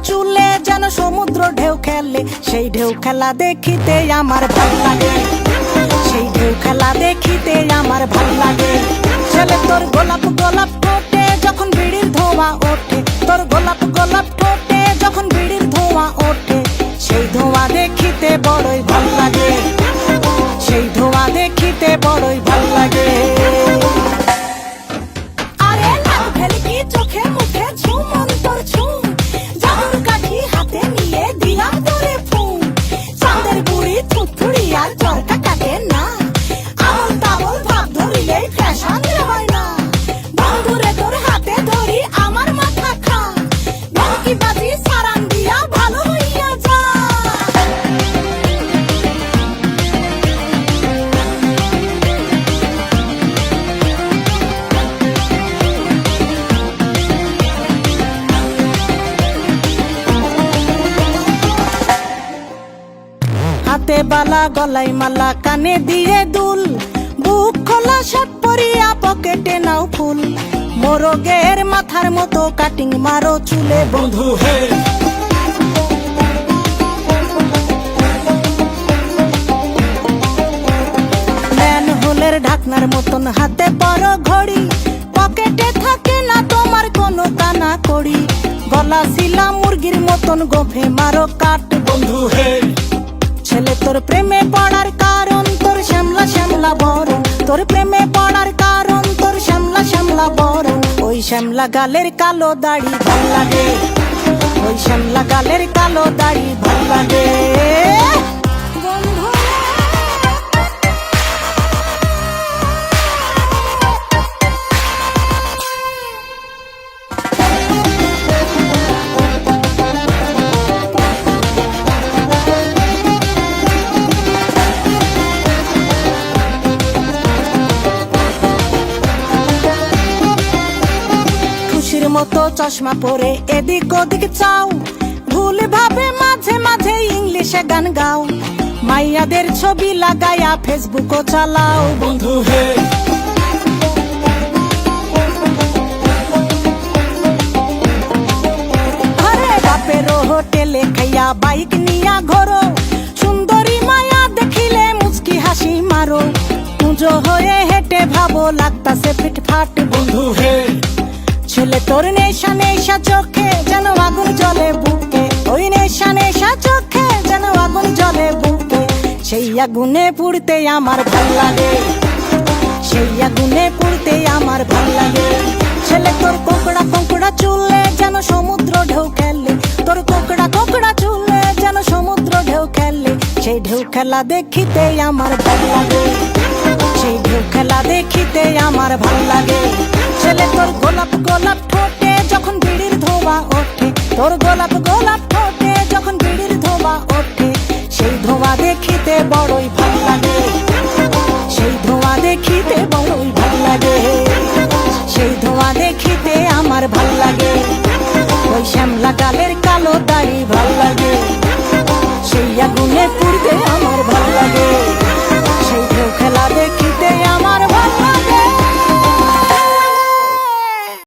চুলে যেন সমুদ্র ঢেউ খেলে, সেই ঢেউ খেলা দেখিতে আমার ভাল লাগে, সেই ঢেউ খেলা দেখিতে আমার ভাল লাগে। ছেলে তোর গোলাপ গোলাপ ঠোঁটে যখন বিড়ির ধোঁয়া ওঠে, তোর গোলাপ গোলাপ ঠোঁটে যখন বিড়ির ধোঁয়া ওঠে, সেই ধোঁয়া দেখিতে বড়ই ভাল লাগে, সেই ধোঁয়া দেখিতে বড়ই ভাল লাগে। আরে নাক ভেলকি চোখে মুখে ঝুম অন্তর ঝুম, জাদুর কাঠি হাতে নিয়ে দিলাম তোরে ফুম। চাঁদের বুড়ি থুথুড়ি আর চরকা কাটে না, আবল তাবল ভাব ধরিলেই ফ্যাশন হয় না। বন্ধুরে তোর হাতে ধরি আমার মাথা খা, ভেলকি বাজি সারান দিয়া ভালো হইয়া যা। হাতে বালা গলায় মালা কানে দিয়ে দুল, বুক খোলা শার্ট পরিয়া পকেটে নাও ফুল। মোরগের মাথার মতো কাটিং মারো চুলে বন্ধু হে। ম্যান হোলের ঢাকনার মতন হাতে বড় ঘড়ি, পকেটে থাকে না তোমার কোনো কানা কড়ি। গলা শিলা মুরগির মতন গোফে মারো কাট বন্ধু হে। ছেলে তোর প্রেমে পড়ার কারণ তোর শ্যামলা শ্যামলা বরণ, তোর প্রেমে পড়ার কারণ তোর শ্যামলা শ্যামলা বরণ। ওই শ্যামলা গালের কালো দাড়ি ভাল লাগে, ওই শ্যামলা গালের কালো দাড়ি ভাল লাগে। মতো চশমা পরে এদিক ওদিক চাও, ভুল ভাবে মাঝে মাঝে ইংলিশে গান গাও। মাইয়াদের ছবি লাগায়া ফেসবুকও চালাও বন্ধু হে। আরে বাপের হোটেলে খাইয়া বাইক নিয়া ঘোরো, সুন্দরী মায়া দেখিলে মুচকি হাসি মারো। পুজো হয়ে হেঁটে ভাবো লাগতাছে ফিটফাট বন্ধু হে। ছেলে তোর নেশা নেশা চোখে যেন আগুন জ্বলে বুকে, ওই নেশা নেশা চোখে যেন আগুন জ্বলে বুকে। সেই আগুনে পুড়তে আমার ভাল লাগে, সেই আগুনে পুড়তে আমার ভাল লাগে। ছেলে তোর কোকড়া কোকড়া চুলে যেন সমুদ্র ঢেউ খেলে, তোর কোকড়া কোকড়া চুলে যেন সমুদ্র ঢেউ খেলে, সেই ঢেউ খেলা দেখিতে আমার ভাল লাগে, সেই ঢেউ খেলা দেখিতে আমার ভাল লাগে। ছেলে তোর গোলাপ গোলাপ ঠোঁটে যখন বিড়ির ধোঁয়া ওঠে, তোর গোলাপ গোলাপ ঠোঁটে যখন বিড়ির ধোঁয়া ওঠে, সেই ধোঁয়া দেখিতে বড়ই ভাল লাগে, সেই ধোঁয়া দেখিতে বড়ই ভাল লাগে, সেই ধোঁয়া দেখিতে আমার ভাল লাগে। ওই শ্যামলা গালের